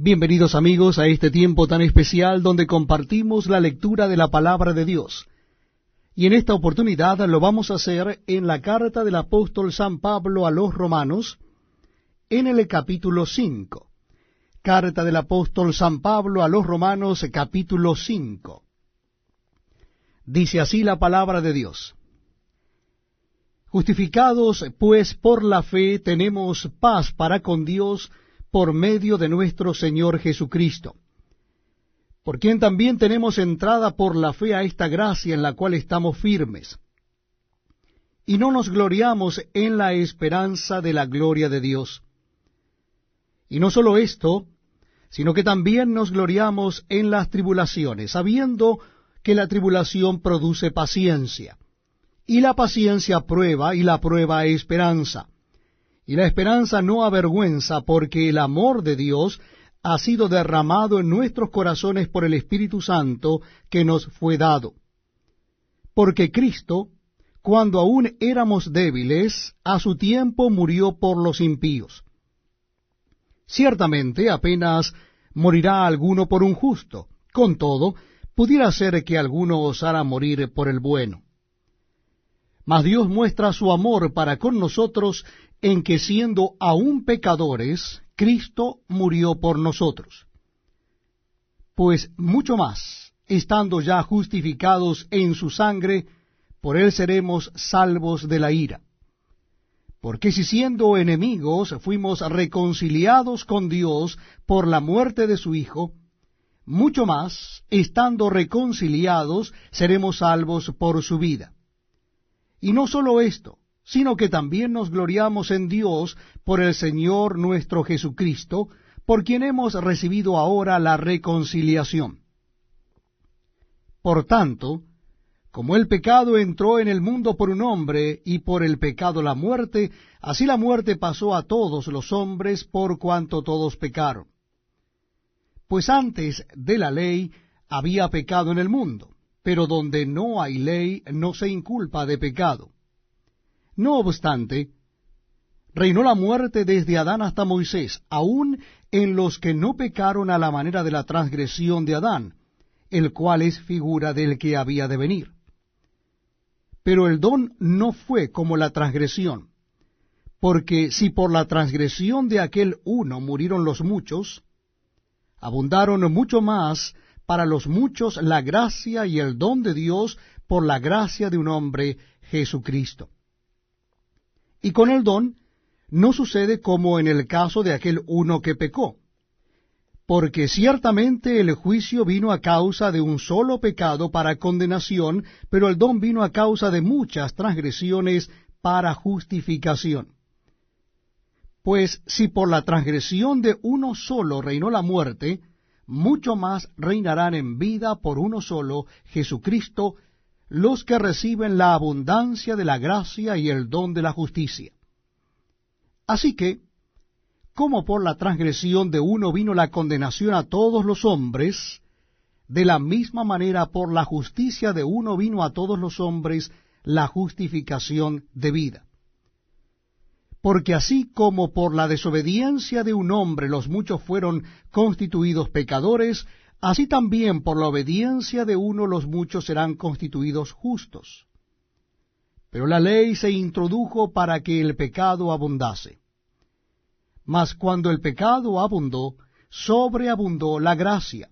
Bienvenidos amigos a este tiempo tan especial donde compartimos la lectura de la palabra de Dios. Y en esta oportunidad lo vamos a hacer en la carta del apóstol San Pablo a los Romanos, en el capítulo 5. Carta del apóstol San Pablo a los Romanos, capítulo 5. Dice así la palabra de Dios. Justificados, pues, por la fe tenemos paz para con Dios por medio de nuestro Señor Jesucristo, por quien también tenemos entrada por la fe a esta gracia en la cual estamos firmes. Y no nos gloriamos en la esperanza de la gloria de Dios. Y no solo esto, sino que también nos gloriamos en las tribulaciones, sabiendo que la tribulación produce paciencia, y la paciencia prueba, y la prueba esperanza. Y la esperanza no avergüenza, porque el amor de Dios ha sido derramado en nuestros corazones por el Espíritu Santo que nos fue dado. Porque Cristo, cuando aún éramos débiles, a su tiempo murió por los impíos. Ciertamente apenas morirá alguno por un justo, con todo, pudiera ser que alguno osara morir por el bueno. Mas Dios muestra su amor para con nosotros en que siendo aún pecadores, Cristo murió por nosotros. Pues mucho más, estando ya justificados en su sangre, por él seremos salvos de la ira. Porque si siendo enemigos fuimos reconciliados con Dios por la muerte de su Hijo, mucho más, estando reconciliados, seremos salvos por su vida. Y no solo esto, sino que también nos gloriamos en Dios por el Señor nuestro Jesucristo, por quien hemos recibido ahora la reconciliación. Por tanto, como el pecado entró en el mundo por un hombre, y por el pecado la muerte, así la muerte pasó a todos los hombres por cuanto todos pecaron. Pues antes de la ley había pecado en el mundo, pero donde no hay ley no se inculpa de pecado. No obstante, reinó la muerte desde Adán hasta Moisés, aun en los que no pecaron a la manera de la transgresión de Adán, el cual es figura del que había de venir. Pero el don no fue como la transgresión, porque si por la transgresión de aquel uno murieron los muchos, abundaron mucho más para los muchos la gracia y el don de Dios por la gracia de un hombre, Jesucristo. Y con el don no sucede como en el caso de aquel uno que pecó, porque ciertamente el juicio vino a causa de un solo pecado para condenación, pero el don vino a causa de muchas transgresiones para justificación. Pues si por la transgresión de uno solo reinó la muerte, mucho más reinarán en vida por uno solo, Jesucristo, los que reciben la abundancia de la gracia y el don de la justicia. Así que, como por la transgresión de uno vino la condenación a todos los hombres, de la misma manera por la justicia de uno vino a todos los hombres la justificación de vida. Porque así como por la desobediencia de un hombre los muchos fueron constituidos pecadores, así también por la obediencia de uno los muchos serán constituidos justos. Pero la ley se introdujo para que el pecado abundase. Mas cuando el pecado abundó, sobreabundó la gracia,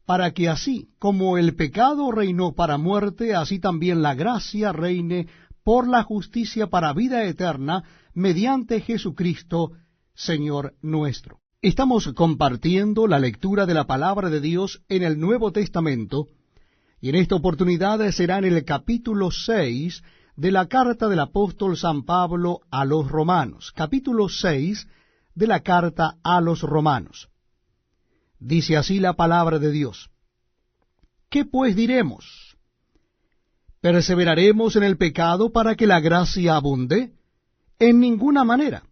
para que así como el pecado reinó para muerte, así también la gracia reine por la justicia para vida eterna, mediante Jesucristo, Señor nuestro. Estamos compartiendo la lectura de la palabra de Dios en el Nuevo Testamento, y en esta oportunidad será en el capítulo 6 de la carta del apóstol San Pablo a los Romanos. Capítulo 6 de la carta a los Romanos. Dice así la palabra de Dios. ¿Qué pues diremos? ¿Perseveraremos en el pecado para que la gracia abunde? En ninguna manera.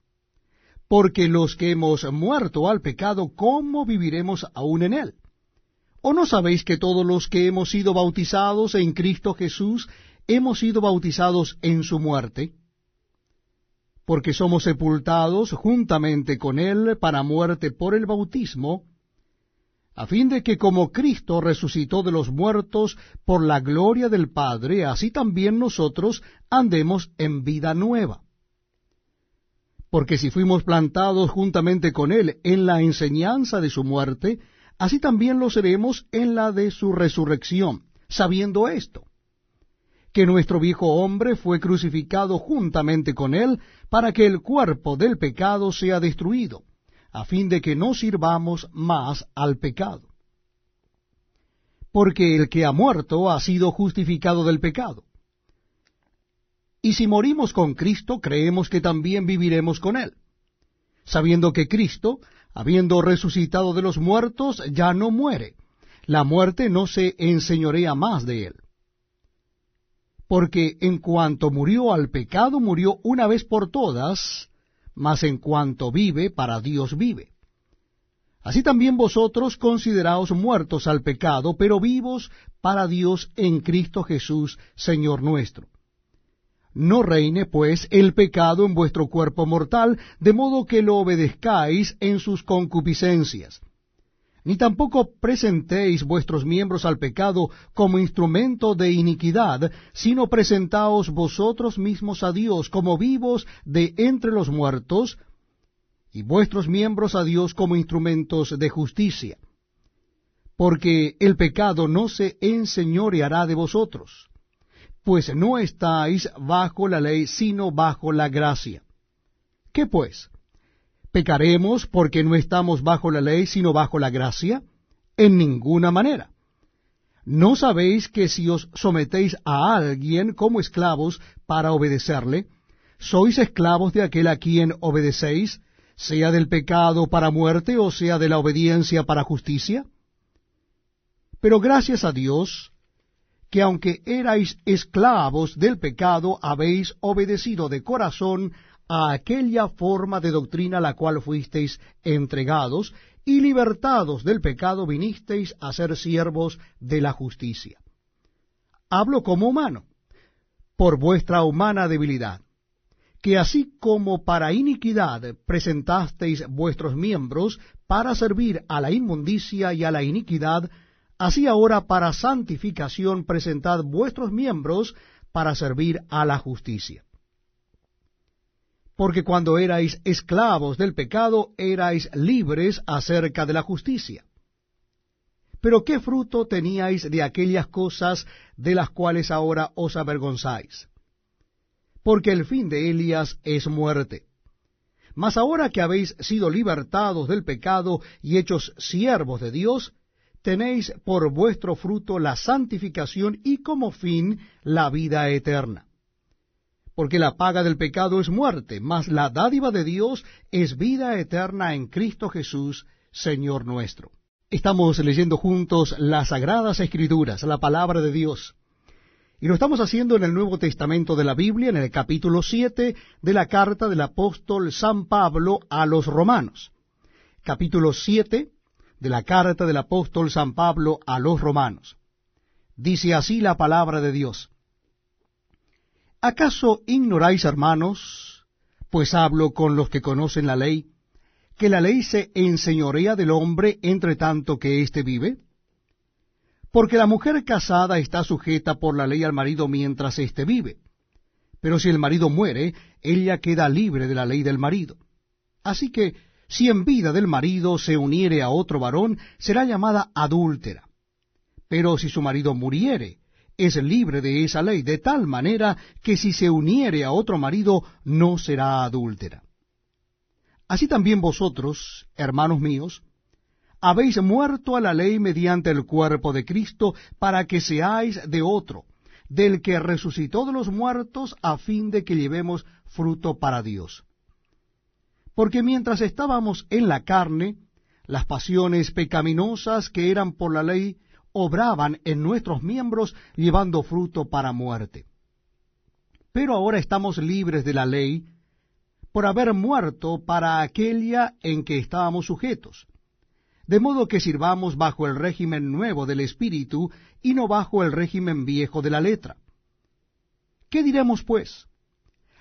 Porque los que hemos muerto al pecado, ¿cómo viviremos aún en él? ¿O no sabéis que todos los que hemos sido bautizados en Cristo Jesús, hemos sido bautizados en su muerte? porque somos sepultados juntamente con él para muerte por el bautismo, a fin de que como Cristo resucitó de los muertos por la gloria del Padre, así también nosotros andemos en vida nueva. Porque si fuimos plantados juntamente con él en la enseñanza de su muerte, así también lo seremos en la de su resurrección, sabiendo esto, que nuestro viejo hombre fue crucificado juntamente con él, para que el cuerpo del pecado sea destruido, a fin de que no sirvamos más al pecado. Porque el que ha muerto ha sido justificado del pecado. Y si morimos con Cristo, creemos que también viviremos con él, sabiendo que Cristo, habiendo resucitado de los muertos, ya no muere. La muerte no se enseñorea más de él. Porque en cuanto murió al pecado, murió una vez por todas, mas en cuanto vive, para Dios vive. Así también vosotros consideraos muertos al pecado, pero vivos para Dios en Cristo Jesús, Señor nuestro. No reine, pues, el pecado en vuestro cuerpo mortal, de modo que lo obedezcáis en sus concupiscencias. Ni tampoco presentéis vuestros miembros al pecado como instrumento de iniquidad, sino presentaos vosotros mismos a Dios como vivos de entre los muertos, y vuestros miembros a Dios como instrumentos de justicia. Porque el pecado no se enseñoreará de vosotros, pues no estáis bajo la ley, sino bajo la gracia. ¿Qué pues? ¿Pecaremos porque no estamos bajo la ley, sino bajo la gracia? En ninguna manera. ¿No sabéis que si os sometéis a alguien como esclavos para obedecerle, sois esclavos de aquel a quien obedecéis, sea del pecado para muerte o sea de la obediencia para justicia? Pero gracias a Dios, que aunque erais esclavos del pecado, habéis obedecido de corazón a aquella forma de doctrina a la cual fuisteis entregados, y libertados del pecado vinisteis a ser siervos de la justicia. Hablo como humano, por vuestra humana debilidad, que así como para iniquidad presentasteis vuestros miembros para servir a la inmundicia y a la iniquidad, así ahora para santificación presentad vuestros miembros para servir a la justicia. Porque cuando erais esclavos del pecado, erais libres acerca de la justicia. Pero ¿qué fruto teníais de aquellas cosas de las cuales ahora os avergonzáis? Porque el fin de Elías es muerte. Mas ahora que habéis sido libertados del pecado y hechos siervos de Dios, tenéis por vuestro fruto la santificación y como fin la vida eterna. Porque la paga del pecado es muerte, mas la dádiva de Dios es vida eterna en Cristo Jesús, Señor nuestro. Estamos leyendo juntos las Sagradas Escrituras, la palabra de Dios. Y lo estamos haciendo en el Nuevo Testamento de la Biblia, en el capítulo 7 de la carta del apóstol San Pablo a los Romanos. Capítulo 7 de la carta del apóstol San Pablo a los Romanos. Dice así la palabra de Dios. ¿Acaso ignoráis, hermanos, pues hablo con los que conocen la ley, que la ley se enseñorea del hombre entre tanto que éste vive? Porque la mujer casada está sujeta por la ley al marido mientras éste vive. Pero si el marido muere, ella queda libre de la ley del marido. Así que, si en vida del marido se uniere a otro varón, será llamada adúltera. Pero si su marido muriere, es libre de esa ley, de tal manera que si se uniere a otro marido, no será adúltera. Así también vosotros, hermanos míos, habéis muerto a la ley mediante el cuerpo de Cristo, para que seáis de otro, del que resucitó de los muertos, a fin de que llevemos fruto para Dios. Porque mientras estábamos en la carne, las pasiones pecaminosas que eran por la ley obraban en nuestros miembros, llevando fruto para muerte. Pero ahora estamos libres de la ley, por haber muerto para aquella en que estábamos sujetos, de modo que sirvamos bajo el régimen nuevo del Espíritu, y no bajo el régimen viejo de la letra. ¿Qué diremos, pues?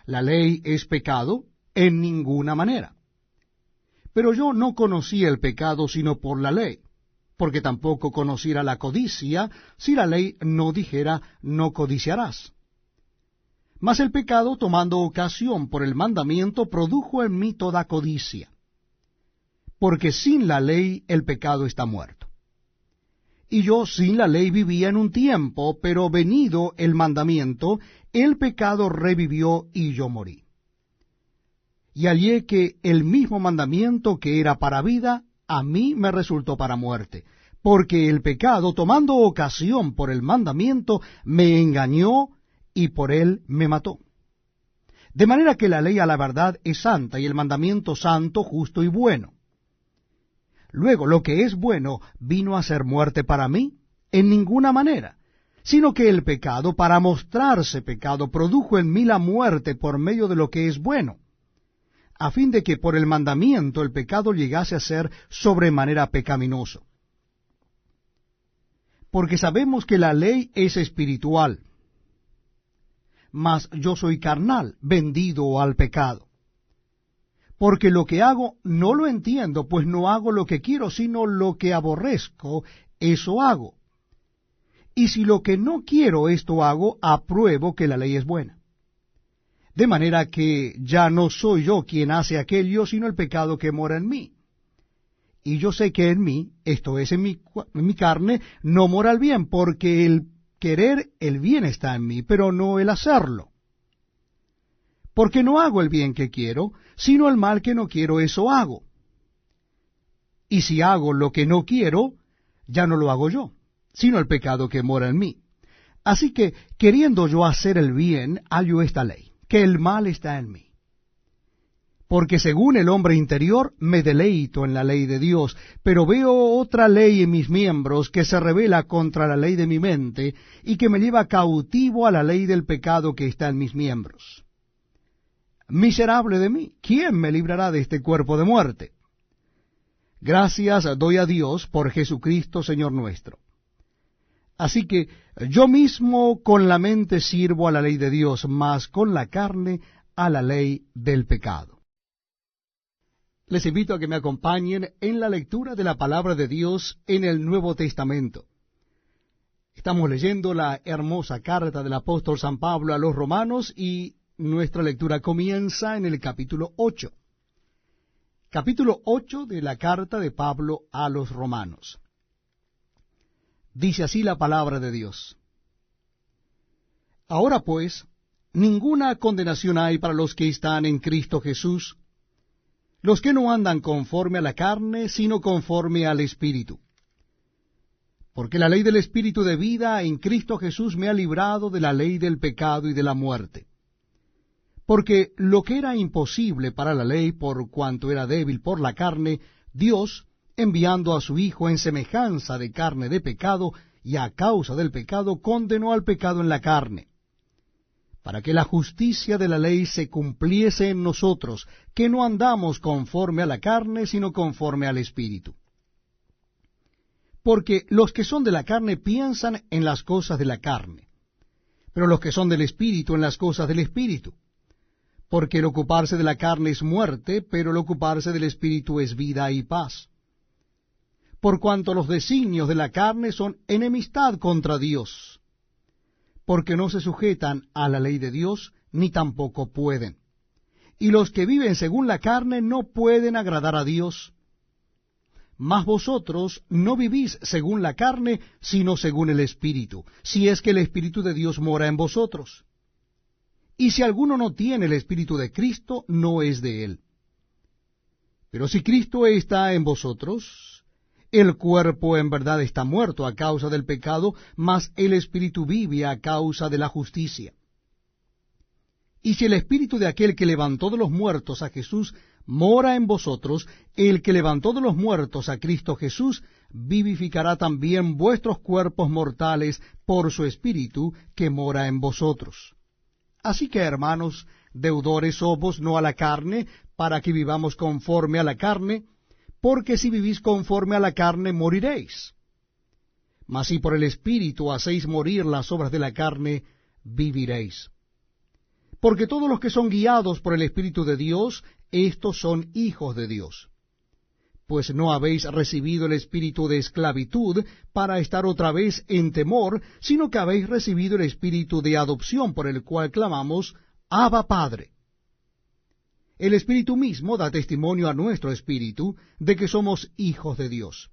¿La ley es pecado? en ninguna manera. Pero yo no conocí el pecado sino por la ley, porque tampoco conociera la codicia si la ley no dijera no codiciarás. Mas el pecado, tomando ocasión por el mandamiento, produjo en mí toda codicia. Porque sin la ley el pecado está muerto. Y yo sin la ley vivía en un tiempo, pero venido el mandamiento, el pecado revivió y yo morí. Y hallé que el mismo mandamiento que era para vida, a mí me resultó para muerte, porque el pecado, tomando ocasión por el mandamiento, me engañó y por él me mató. De manera que la ley a la verdad es santa, y el mandamiento santo, justo y bueno. Luego, lo que es bueno vino a ser muerte para mí, en ninguna manera, sino que el pecado, para mostrarse pecado, produjo en mí la muerte por medio de lo que es bueno, a fin de que por el mandamiento el pecado llegase a ser sobremanera pecaminoso. Porque sabemos que la ley es espiritual, mas yo soy carnal, vendido al pecado. Porque lo que hago no lo entiendo, pues no hago lo que quiero, sino lo que aborrezco, eso hago. Y si lo que no quiero esto hago, apruebo que la ley es buena. De manera que ya no soy yo quien hace aquello, sino el pecado que mora en mí. Y yo sé que en mí, esto es en mi carne, no mora el bien, porque el querer el bien está en mí, pero no el hacerlo. Porque no hago el bien que quiero, sino el mal que no quiero, eso hago. Y si hago lo que no quiero, ya no lo hago yo, sino el pecado que mora en mí. Así que, queriendo yo hacer el bien, hallo esta ley, que el mal está en mí. Porque según el hombre interior me deleito en la ley de Dios, pero veo otra ley en mis miembros que se rebela contra la ley de mi mente y que me lleva cautivo a la ley del pecado que está en mis miembros. Miserable de mí, ¿quién me librará de este cuerpo de muerte? Gracias doy a Dios por Jesucristo, Señor nuestro. Así que yo mismo con la mente sirvo a la ley de Dios, mas con la carne a la ley del pecado. Les invito a que me acompañen en la lectura de la palabra de Dios en el Nuevo Testamento. Estamos leyendo la hermosa carta del apóstol San Pablo a los romanos y nuestra lectura comienza en el capítulo 8. Capítulo 8 de la carta de Pablo a los romanos. Dice así la palabra de Dios. Ahora pues, ninguna condenación hay para los que están en Cristo Jesús, los que no andan conforme a la carne, sino conforme al Espíritu. Porque la ley del Espíritu de vida en Cristo Jesús me ha librado de la ley del pecado y de la muerte. Porque lo que era imposible para la ley, por cuanto era débil por la carne, Dios, enviando a su Hijo en semejanza de carne de pecado, y a causa del pecado, condenó al pecado en la carne, para que la justicia de la ley se cumpliese en nosotros, que no andamos conforme a la carne, sino conforme al Espíritu. Porque los que son de la carne piensan en las cosas de la carne, pero los que son del Espíritu en las cosas del Espíritu. Porque el ocuparse de la carne es muerte, pero el ocuparse del Espíritu es vida y paz. Por cuanto los designios de la carne son enemistad contra Dios, porque no se sujetan a la ley de Dios, ni tampoco pueden. Y los que viven según la carne no pueden agradar a Dios. Mas vosotros no vivís según la carne, sino según el Espíritu, si es que el Espíritu de Dios mora en vosotros. Y si alguno no tiene el Espíritu de Cristo, no es de él. Pero si Cristo está en vosotros, el cuerpo en verdad está muerto a causa del pecado, mas el Espíritu vive a causa de la justicia. Y si el Espíritu de aquel que levantó de los muertos a Jesús mora en vosotros, el que levantó de los muertos a Cristo Jesús vivificará también vuestros cuerpos mortales por su Espíritu que mora en vosotros. Así que, hermanos, deudores somos no a la carne, para que vivamos conforme a la carne, porque si vivís conforme a la carne, moriréis. Mas si por el Espíritu hacéis morir las obras de la carne, viviréis. Porque todos los que son guiados por el Espíritu de Dios, estos son hijos de Dios. Pues no habéis recibido el espíritu de esclavitud para estar otra vez en temor, sino que habéis recibido el espíritu de adopción, por el cual clamamos, Abba Padre. El Espíritu mismo da testimonio a nuestro espíritu de que somos hijos de Dios.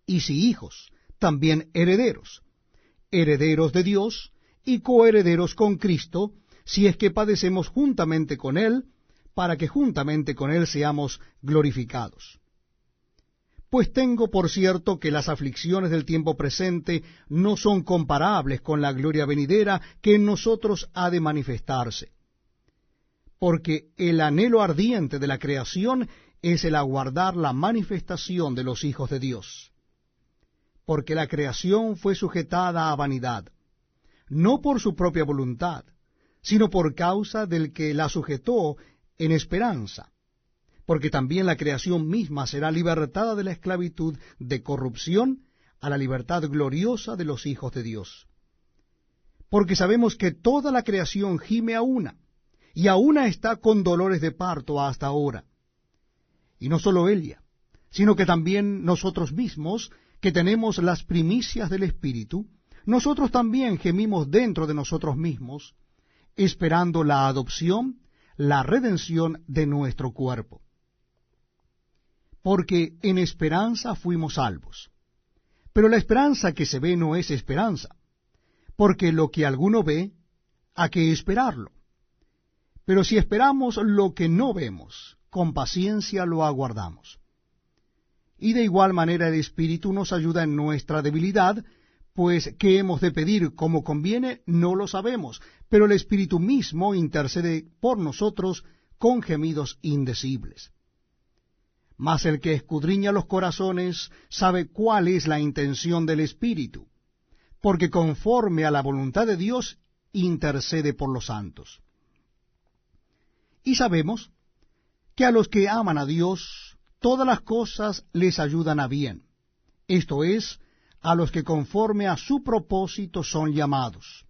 Y si hijos, también herederos, herederos de Dios y coherederos con Cristo, si es que padecemos juntamente con Él, para que juntamente con Él seamos glorificados. Pues tengo por cierto que las aflicciones del tiempo presente no son comparables con la gloria venidera que en nosotros ha de manifestarse. Porque el anhelo ardiente de la creación es el aguardar la manifestación de los hijos de Dios. Porque la creación fue sujetada a vanidad, no por su propia voluntad, sino por causa del que la sujetó en esperanza, porque también la creación misma será libertada de la esclavitud de corrupción a la libertad gloriosa de los hijos de Dios. Porque sabemos que toda la creación gime a una, y a una está con dolores de parto hasta ahora. Y no solo ella, sino que también nosotros mismos, que tenemos las primicias del Espíritu, nosotros también gemimos dentro de nosotros mismos, esperando la adopción, la redención de nuestro cuerpo. Porque en esperanza fuimos salvos. Pero la esperanza que se ve no es esperanza, porque lo que alguno ve, ¿a qué esperarlo? Pero si esperamos lo que no vemos, con paciencia lo aguardamos. Y de igual manera el Espíritu nos ayuda en nuestra debilidad, pues qué hemos de pedir como conviene no lo sabemos, pero el Espíritu mismo intercede por nosotros con gemidos indecibles. Mas el que escudriña los corazones sabe cuál es la intención del Espíritu, porque conforme a la voluntad de Dios intercede por los santos. Y sabemos que a los que aman a Dios, todas las cosas les ayudan a bien, esto es, a los que conforme a su propósito son llamados.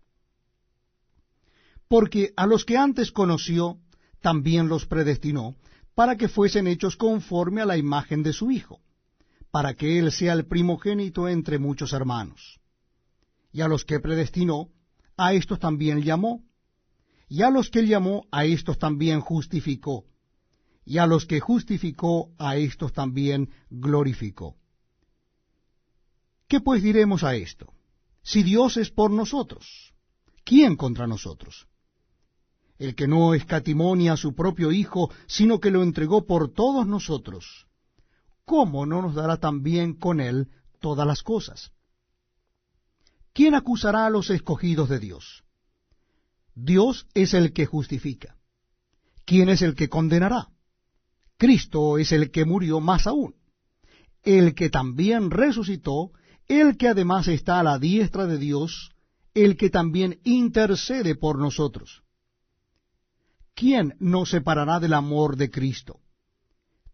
Porque a los que antes conoció, también los predestinó, para que fuesen hechos conforme a la imagen de su Hijo, para que Él sea el primogénito entre muchos hermanos. Y a los que predestinó, a estos también llamó, y a los que llamó, a estos también justificó, y a los que justificó, a estos también glorificó. ¿Qué pues diremos a esto? Si Dios es por nosotros, ¿quién contra nosotros? El que no escatimó ni a su propio Hijo, sino que lo entregó por todos nosotros, ¿cómo no nos dará también con Él todas las cosas? ¿Quién acusará a los escogidos de Dios? Dios es el que justifica. ¿Quién es el que condenará? Cristo es el que murió, más aún, el que también resucitó, el que además está a la diestra de Dios, el que también intercede por nosotros. ¿Quién nos separará del amor de Cristo?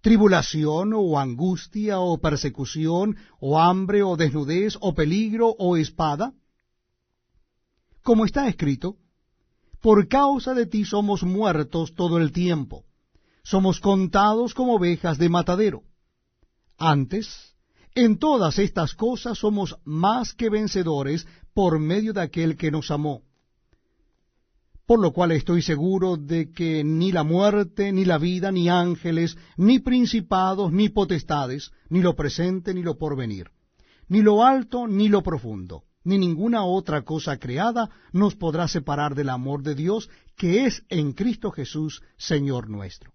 ¿Tribulación, o angustia, o persecución, o hambre, o desnudez, o peligro, o espada? Como está escrito, por causa de ti somos muertos todo el tiempo, somos contados como ovejas de matadero. Antes, en todas estas cosas somos más que vencedores por medio de aquel que nos amó. Por lo cual estoy seguro de que ni la muerte, ni la vida, ni ángeles, ni principados, ni potestades, ni lo presente, ni lo porvenir, ni lo alto, ni lo profundo, ni ninguna otra cosa creada nos podrá separar del amor de Dios que es en Cristo Jesús, Señor nuestro.